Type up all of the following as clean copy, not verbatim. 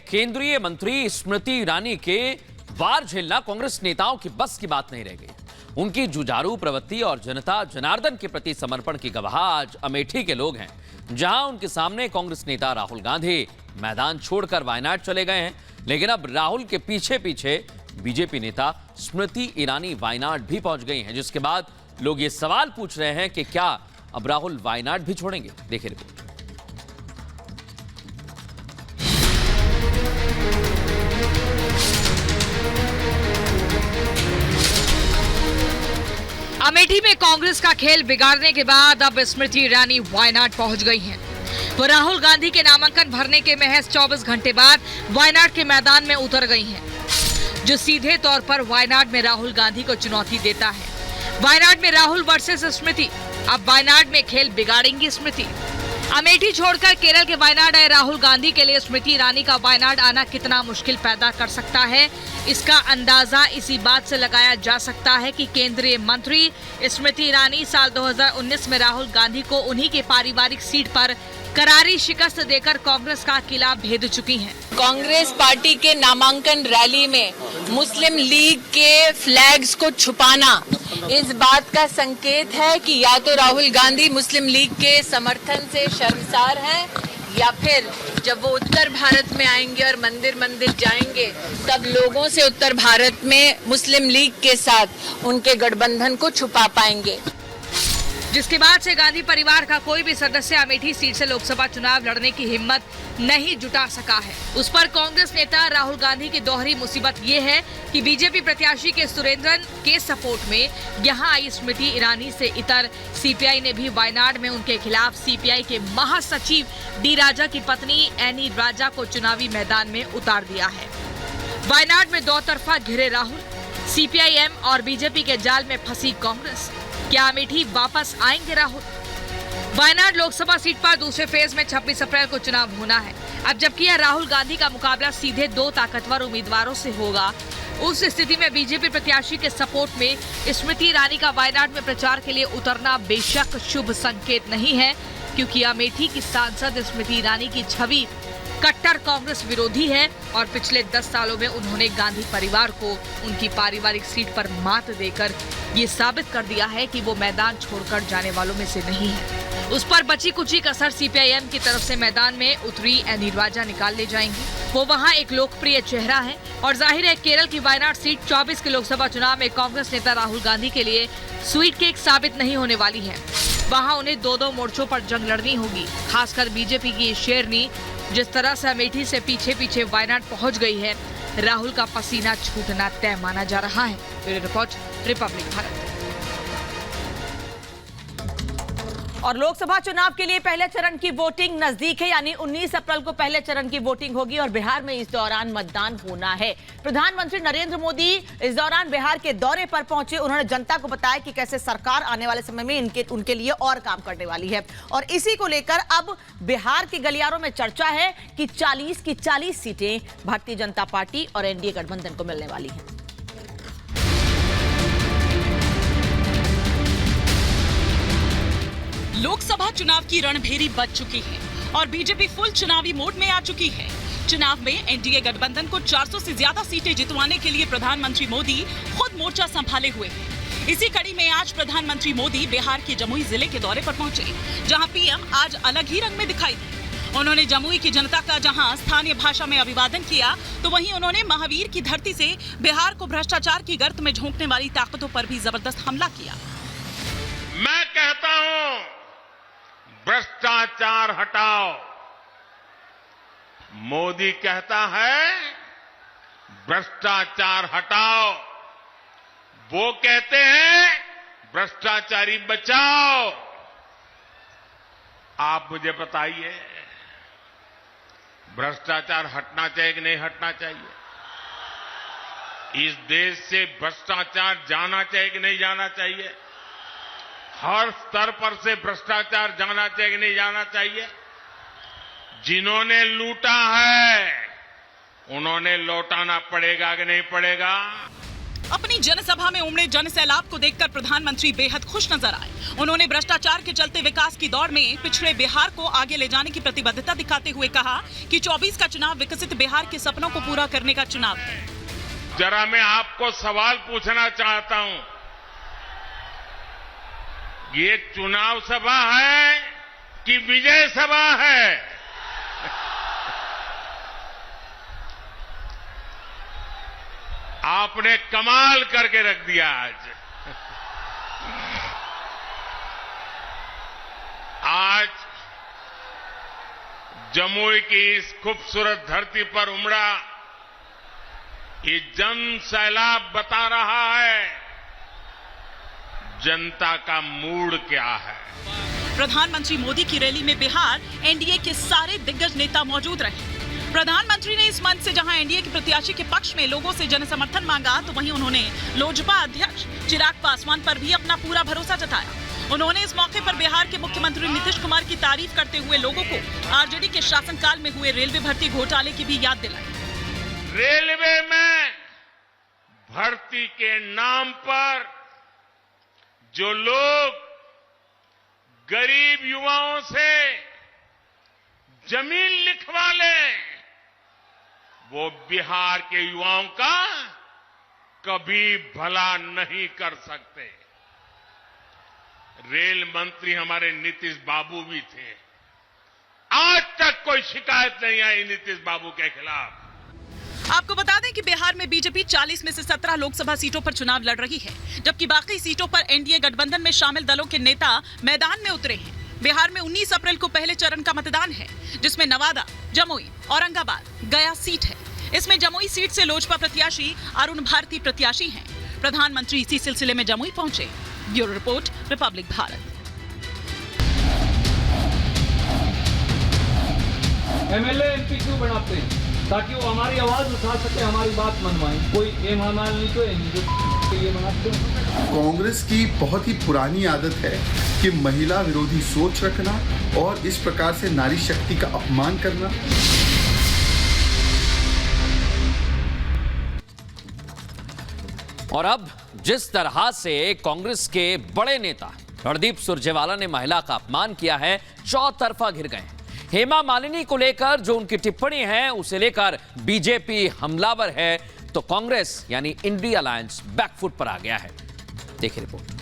केंद्रीय मंत्री स्मृति ईरानी के वार झेलना कांग्रेस नेताओं की बस की बात नहीं रह गई। उनकी जुझारू प्रवृत्ति और जनता जनार्दन के प्रति समर्पण की गवाह आज अमेठी के लोग हैं, जहां उनके सामने कांग्रेस नेता राहुल गांधी मैदान छोड़कर वायनाड चले गए हैं। लेकिन अब राहुल के पीछे पीछे बीजेपी नेता स्मृति ईरानी वायनाड भी पहुंच गई हैं, जिसके बाद लोग ये सवाल पूछ रहे हैं कि क्या अब राहुल वायनाड भी छोड़ेंगे। देखिए रिपोर्ट। अमेठी में कांग्रेस का खेल बिगाड़ने के बाद अब स्मृति ईरानी वायनाड पहुंच गई हैं। वो राहुल गांधी के नामांकन भरने के महज 24 घंटे बाद वायनाड के मैदान में उतर गई हैं, जो सीधे तौर पर वायनाड में राहुल गांधी को चुनौती देता है। वायनाड में राहुल वर्सेस स्मृति। अब वायनाड में खेल बिगाड़ेंगी स्मृति। अमेठी छोड़कर केरल के वायनाड आए राहुल गांधी के लिए स्मृति ईरानी का वायनाड आना कितना मुश्किल पैदा कर सकता है, इसका अंदाजा इसी बात से लगाया जा सकता है कि केंद्रीय मंत्री स्मृति ईरानी साल 2019 में राहुल गांधी को उन्हीं के पारिवारिक सीट पर करारी शिकस्त देकर कांग्रेस का किला भेद चुकी हैं। कांग्रेस पार्टी के नामांकन रैली में मुस्लिम लीग के फ्लैग्स को छुपाना इस बात का संकेत है कि या तो राहुल गांधी मुस्लिम लीग के समर्थन से शर्मसार हैं, या फिर जब वो उत्तर भारत में आएंगे और मंदिर मंदिर जाएंगे तब लोगों से उत्तर भारत में मुस्लिम लीग के साथ उनके गठबंधन को छुपा पाएंगे। जिसके बाद से गांधी परिवार का कोई भी सदस्य अमेठी सीट से लोकसभा चुनाव लड़ने की हिम्मत नहीं जुटा सका है। उस पर कांग्रेस नेता राहुल गांधी की दोहरी मुसीबत ये है कि बीजेपी प्रत्याशी के सुरेंद्रन के सपोर्ट में यहां आई स्मृति ईरानी से इतर सीपीआई ने भी वायनाड में उनके खिलाफ सीपीआई के महासचिव डी राजा की पत्नी एनी राजा को चुनावी मैदान में उतार दिया है। वायनाड में दो तरफा घिरे राहुल, सीपीआई-एम और बीजेपी के जाल में फंसी कांग्रेस। क्या अमेठी वापस आएंगे राहुल? वायनाड लोकसभा सीट पर दूसरे फेज में 26 अप्रैल को चुनाव होना है। अब जबकि यह राहुल गांधी का मुकाबला सीधे दो ताकतवर उम्मीदवारों से होगा, उस स्थिति में बीजेपी प्रत्याशी के सपोर्ट में स्मृति ईरानी का वायनाड में प्रचार के लिए उतरना बेशक शुभ संकेत नहीं है, क्योंकि अमेठी की सांसद स्मृति ईरानी की छवि कट्टर कांग्रेस विरोधी है और पिछले 10 सालों में उन्होंने गांधी परिवार को उनकी पारिवारिक सीट पर मात देकर ये साबित कर दिया है कि वो मैदान छोड़कर जाने वालों में से नहीं है। उस पर बची कुची कसर सीपीआई-एम की तरफ से मैदान में उतरी एनी राजा निकाल ले जाएंगी। वो वहां एक लोकप्रिय चेहरा है और जाहिर है केरल की वायनाड सीट 24 के लोकसभा चुनाव में कांग्रेस नेता राहुल गांधी के लिए स्वीट केक साबित नहीं होने वाली है। वहाँ उन्हें दो मोर्चों पर जंग लड़नी होगी। खासकर बीजेपी की शेरनी जिस तरह से अमेठी से पीछे पीछे वायनाड पहुंच गई है, राहुल का पसीना छूटना तय माना जा रहा है। Bureau report, Republic Bharat. और लोकसभा चुनाव के लिए पहले चरण की वोटिंग नजदीक है, यानी 19 अप्रैल को पहले चरण की वोटिंग होगी और बिहार में इस दौरान मतदान होना है। प्रधानमंत्री नरेंद्र मोदी इस दौरान बिहार के दौरे पर पहुंचे। उन्होंने जनता को बताया कि कैसे सरकार आने वाले समय में उनके लिए और काम करने वाली है। और इसी को लेकर अब बिहार के गलियारों में चर्चा है कि 40 की 40 सीटें भारतीय जनता पार्टी और एनडीए गठबंधन को मिलने वाली है। लोकसभा चुनाव की रणभेरी बज चुकी है और बीजेपी फुल चुनावी मोड में आ चुकी है। चुनाव में एनडीए गठबंधन को 400 से ज्यादा सीटें जितवाने के लिए प्रधानमंत्री मोदी खुद मोर्चा संभाले हुए हैं। इसी कड़ी में आज प्रधानमंत्री मोदी बिहार के जमुई जिले के दौरे पर पहुंचे, जहां पीएम आज अलग ही रंग में दिखाई दी। उन्होंने जमुई की जनता का जहां स्थानीय भाषा में अभिवादन किया, तो वहीं उन्होंने महावीर की धरती से बिहार को भ्रष्टाचार की गर्त में झोंकने वाली ताकतों पर भी जबरदस्त हमला किया। मैं कहता हूं, भ्रष्टाचार हटाओ। मोदी कहता है भ्रष्टाचार हटाओ। वो कहते हैं भ्रष्टाचारी बचाओ। आप मुझे बताइए, भ्रष्टाचार हटना चाहिए कि नहीं हटना चाहिए? इस देश से भ्रष्टाचार जाना चाहिए कि नहीं जाना चाहिए? हर स्तर पर से भ्रष्टाचार जाना चाहिए कि नहीं जाना चाहिए? जिन्होंने लूटा है उन्होंने लौटाना पड़ेगा कि नहीं पड़ेगा? अपनी जनसभा में उमड़े जनसैलाब को देखकर प्रधानमंत्री बेहद खुश नजर आए। उन्होंने भ्रष्टाचार के चलते विकास की दौड़ में पिछड़े बिहार को आगे ले जाने की प्रतिबद्धता दिखाते हुए कहा कि 24 का चुनाव विकसित बिहार के सपनों को पूरा करने का चुनाव है। जरा मैं आपको सवाल पूछना चाहता हूं, ये चुनाव सभा है कि विजय सभा है? आपने कमाल करके रख दिया आज जमुई की इस खूबसूरत धरती पर उमड़ा ये जन सैलाब बता रहा है जनता का मूड क्या है। प्रधानमंत्री मोदी की रैली में बिहार एनडीए के सारे दिग्गज नेता मौजूद रहे। प्रधानमंत्री ने इस मंच से जहां एनडीए के प्रत्याशी के पक्ष में लोगों से जन समर्थन मांगा, तो वहीं उन्होंने लोजपा अध्यक्ष चिराग पासवान पर भी अपना पूरा भरोसा जताया। उन्होंने इस मौके पर बिहार के मुख्यमंत्री नीतीश कुमार की तारीफ करते हुए लोगों को आरजेडी के शासनकाल में हुए रेलवे भर्ती घोटाले की भी याद दिलाई। रेलवे में भर्ती के नाम पर जो लोग गरीब युवाओं से जमीन लिखवा लें, वो बिहार के युवाओं का कभी भला नहीं कर सकते। रेल मंत्री हमारे नीतीश बाबू भी थे, आज तक कोई शिकायत नहीं आई नीतीश बाबू के खिलाफ। आपको बता दें कि बिहार में बीजेपी 40 में से 17 लोकसभा सीटों पर चुनाव लड़ रही है, जबकि बाकी सीटों पर एनडीए गठबंधन में शामिल दलों के नेता मैदान में उतरे हैं। बिहार में 19 अप्रैल को पहले चरण का मतदान है, जिसमें नवादा, जमुई, औरंगाबाद, गया सीट है। इसमें जमुई सीट से लोजपा प्रत्याशी अरुण भारती प्रत्याशी हैं। प्रधानमंत्री इसी सिलसिले में जमुई पहुंचे। Bureau report, Republic Bharat. MLA MP क्यों बनाते हैं? ताकि वो हमारी आवाज उठा सके, हमारी बात मनवाएं। कोई एमएलए नहीं तो के लिए बनाते हैं। कांग्रेस की बहुत ही पुरानी आदत है कि महिला विरोधी सोच रखना और इस प्रकार से नारी शक्ति का अपमान करना। और अब जिस तरह से कांग्रेस के बड़े नेता रणदीप सुरजेवाला ने महिला का अपमान किया है, चौतरफा घिर गए। हेमा मालिनी को लेकर जो उनकी टिप्पणी है, उसे लेकर बीजेपी हमलावर है, तो कांग्रेस यानी इंडिया अलायंस बैकफुट पर आ गया है। देखिए रिपोर्ट।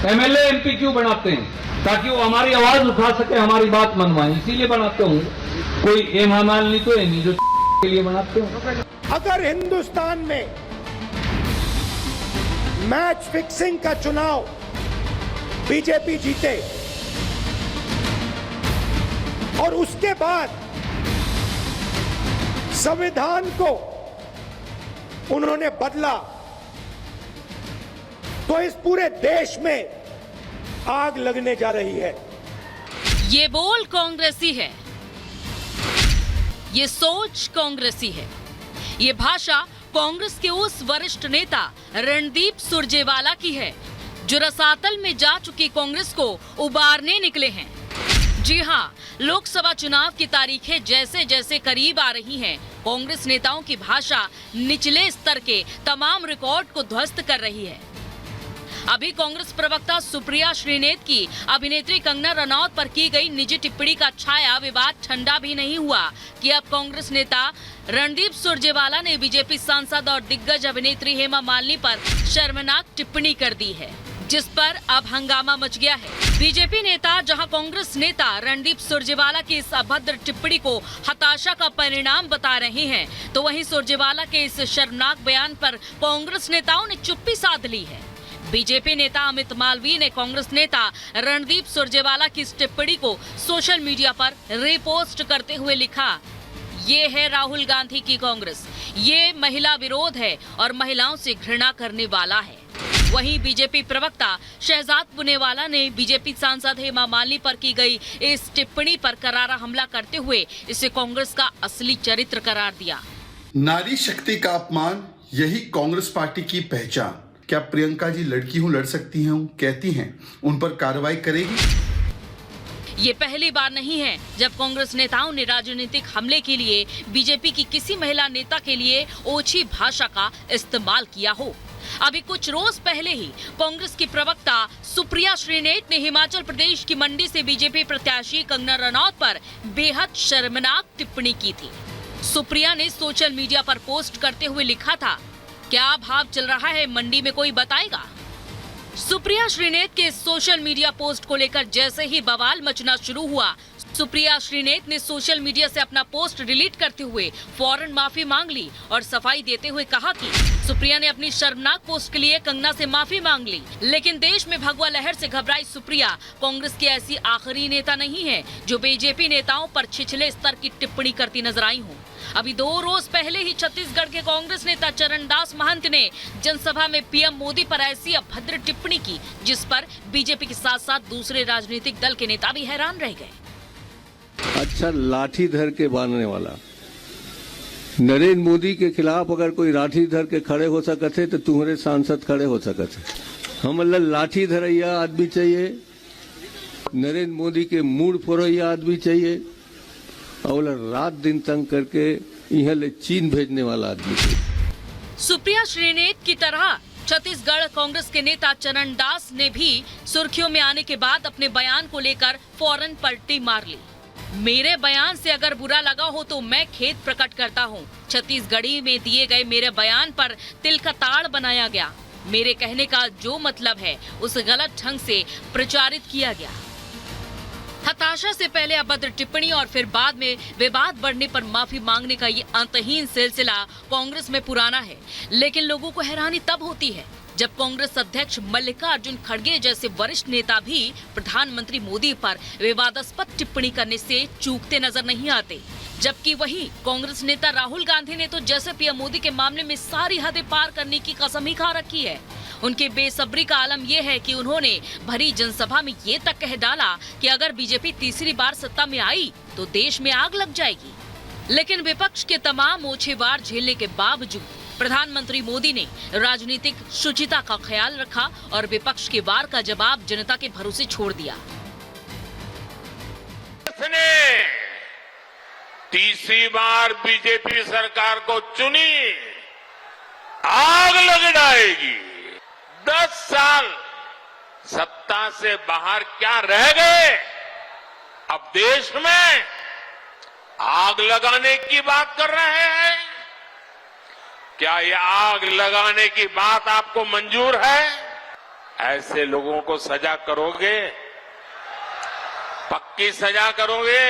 एमएलए एमपी क्यों बनाते हैं? ताकि वो हमारी आवाज उठा सके, हमारी बात मनवाएं। इसीलिए बनाते हूँ। कोई एमएलए नहीं तो नहीं जो के लिए बनाते हो। अगर हिंदुस्तान में मैच फिक्सिंग का चुनाव बीजेपी जीते और उसके बाद संविधान को उन्होंने बदला, तो इस पूरे देश में आग लगने जा रही है। ये बोल कांग्रेसी है, ये सोच कांग्रेसी है, ये भाषा कांग्रेस के उस वरिष्ठ नेता रणदीप सुरजेवाला की है जो रसातल में जा चुकी कांग्रेस को उबारने निकले हैं। जी हां, लोकसभा चुनाव की तारीखें जैसे जैसे करीब आ रही हैं, कांग्रेस नेताओं की भाषा निचले स्तर के तमाम रिकॉर्ड को ध्वस्त कर रही है। अभी कांग्रेस प्रवक्ता सुप्रिया श्रीनेत की अभिनेत्री कंगना रनौत पर की गई निजी टिप्पणी का छाया विवाद ठंडा भी नहीं हुआ कि अब कांग्रेस नेता रणदीप सुरजेवाला ने बीजेपी सांसद और दिग्गज अभिनेत्री हेमा मालिनी पर शर्मनाक टिप्पणी कर दी है, जिस पर अब हंगामा मच गया है। बीजेपी नेता जहां कांग्रेस नेता रणदीप सुरजेवाला की इस अभद्र टिप्पणी को हताशा का परिणाम बता रहे हैं, तो वहीं सुरजेवाला के इस शर्मनाक बयान पर कांग्रेस नेताओं ने चुप्पी साध ली है। बीजेपी नेता अमित मालवीय ने कांग्रेस नेता रणदीप सुरजेवाला की इस टिप्पणी को सोशल मीडिया पर रीपोस्ट करते हुए लिखा, ये है राहुल गांधी की कांग्रेस, ये महिला विरोध है और महिलाओं से घृणा करने वाला है। वहीं बीजेपी प्रवक्ता शहजाद पुनेवाला ने बीजेपी सांसद हेमा मालिनी पर की गई इस टिप्पणी पर करारा हमला करते हुए इसे कांग्रेस का असली चरित्र करार दिया। नारी शक्ति का अपमान, यही कांग्रेस पार्टी की पहचान। क्या प्रियंका जी लड़की हूं, लड़ सकती हैं, कहती हैं, उन पर कार्रवाई करेगी? ये पहली बार नहीं है जब कांग्रेस नेताओं ने राजनीतिक हमले के लिए बीजेपी की किसी महिला नेता के लिए ओछी भाषा का इस्तेमाल किया हो। अभी कुछ रोज पहले ही कांग्रेस की प्रवक्ता सुप्रिया श्रीनेत ने हिमाचल प्रदेश की मंडी से बीजेपी प्रत्याशी कंगना रनौत पर बेहद शर्मनाक टिप्पणी की थी। सुप्रिया ने सोशल मीडिया पर पोस्ट करते हुए लिखा था, क्या भाव चल रहा है मंडी में कोई बताएगा। सुप्रिया श्रीनेत के सोशल मीडिया पोस्ट को लेकर जैसे ही बवाल मचना शुरू हुआ, सुप्रिया श्रीनेत ने सोशल मीडिया से अपना पोस्ट डिलीट करते हुए फौरन माफी मांग ली और सफाई देते हुए कहा कि सुप्रिया ने अपनी शर्मनाक पोस्ट के लिए कंगना से माफी मांग ली। लेकिन देश में भगवा लहर से घबराई सुप्रिया कांग्रेस की ऐसी आखिरी नेता नहीं है जो बीजेपी नेताओं पर छिछले स्तर की टिप्पणी करती नजर आई हो। अभी 2 रोज पहले ही छत्तीसगढ़ के कांग्रेस नेता चरणदास महंत ने जनसभा में पीएम मोदी पर ऐसी अभद्र टिप्पणी की जिस पर बीजेपी के साथ साथ दूसरे राजनीतिक दल के नेता भी हैरान रह गए। अच्छा, लाठी धर के बांधने वाला नरेंद्र मोदी के खिलाफ अगर कोई लाठी धर के खड़े हो सकते तो तुम्हारे सांसद खड़े हो सकते। हम लाठी धरैया आदमी चाहिए, नरेंद्र मोदी के मूड फोड़ैया आदमी चाहिए, और रात दिन तंग करके यहाँ ले चीन भेजने वाला आदमी चाहिए। सुप्रिया श्रीनेत की तरह छत्तीसगढ़ कांग्रेस के नेता चरणदास ने भी सुर्खियों में आने के बाद अपने बयान को लेकर फौरन पलटी मार ली। मेरे बयान से अगर बुरा लगा हो तो मैं खेद प्रकट करता हूँ। छत्तीसगढ़ी में दिए गए मेरे बयान पर तिल का ताड़ बनाया गया। मेरे कहने का जो मतलब है उस गलत ढंग से प्रचारित किया गया। हताशा से पहले अभद्र टिप्पणी और फिर बाद में विवाद बढ़ने पर माफी मांगने का ये अंतहीन सिलसिला कांग्रेस में पुराना है। लेकिन लोगों को हैरानी तब होती है जब कांग्रेस अध्यक्ष मल्लिकार्जुन खड़गे जैसे वरिष्ठ नेता भी प्रधानमंत्री मोदी पर विवादास्पद टिप्पणी करने से चूकते नजर नहीं आते। जबकि वही कांग्रेस नेता राहुल गांधी ने तो जैसे पीएम मोदी के मामले में सारी हदें पार करने की कसम ही खा रखी है। उनके बेसब्री का आलम यह है कि उन्होंने भरी जनसभा में ये तक कह डाला कि अगर बीजेपी तीसरी बार सत्ता में आई तो देश में आग लग जाएगी। लेकिन विपक्ष के तमाम ओछे वार झेलने के बावजूद प्रधानमंत्री मोदी ने राजनीतिक शुचिता का ख्याल रखा और विपक्ष के वार का जवाब जनता के भरोसे छोड़ दिया। तीसरी बार बीजेपी सरकार को चुनी, आग लग जाएगी। 10 साल सत्ता से बाहर क्या रह गए? अब देश में आग लगाने की बात कर रहे हैं। क्या ये आग लगाने की बात आपको मंजूर है? ऐसे लोगों को सजा करोगे? पक्की सजा करोगे?